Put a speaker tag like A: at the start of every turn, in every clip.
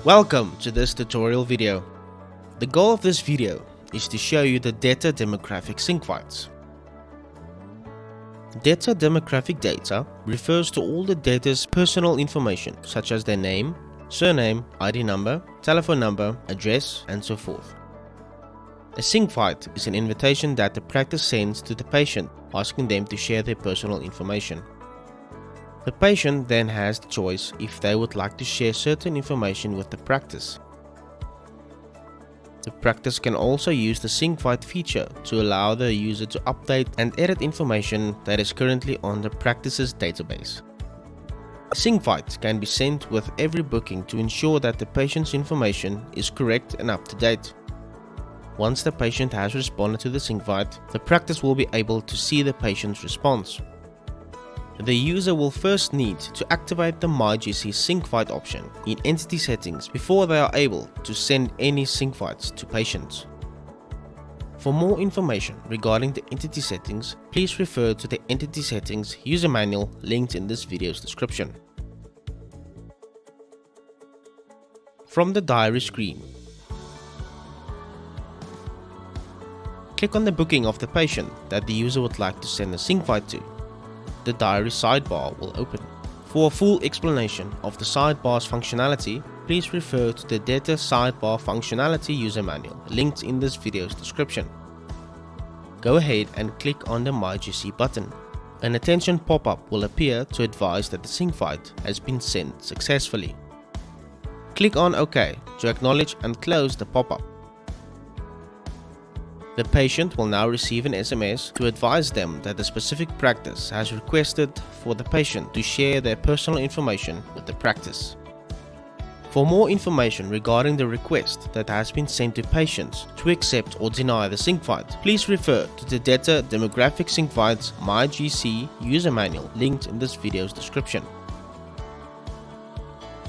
A: Welcome to this tutorial video. The goal of this video is to show you the Debtor Demographic SyncVites. Debtor demographic data refers to all the debtor's personal information such as their name, surname, ID number, telephone number, address, and so forth. A SyncVite is an invitation that the practice sends to the patient asking them to share their personal information. The patient then has the choice if they would like to share certain information with the practice. The practice can also use the SyncVite feature to allow the user to update and edit information that is currently on the practice's database. A SyncVite can be sent with every booking to ensure that the patient's information is correct and up to date. Once the patient has responded to the SyncVite, the practice will be able to see the patient's response. The user will first need to activate the myGC SyncVite option in entity settings before they are able to send any SyncVites to patients. For more information regarding the entity settings, please refer to the entity settings user manual linked in this video's description. From the diary screen, click on the booking of the patient that the user would like to send a SyncVite to. The diary sidebar will open. For a full explanation of the sidebar's functionality, please refer to the Debtor Sidebar Functionality user manual linked in this video's description. Go ahead and click on the myGC button. An attention pop-up will appear to advise that the SyncVite has been sent successfully. Click on OK to acknowledge and close the pop-up. The patient will now receive an SMS to advise them that the specific practice has requested for the patient to share their personal information with the practice. For more information regarding the request that has been sent to patients to accept or deny the SyncVite, please refer to the Debtor Demographic SyncVites myGC user manual linked in this video's description.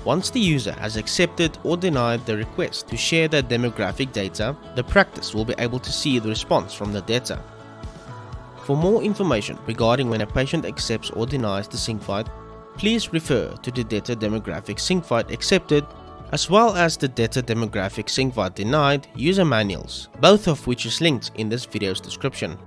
A: Once the user has accepted or denied the request to share their demographic data, the practice will be able to see the response from the debtor. For more information regarding when a patient accepts or denies the SyncVite, please refer to the Debtor Demographic SyncVite accepted as well as the Debtor Demographic SyncVite denied user manuals, both of which is linked in this video's description.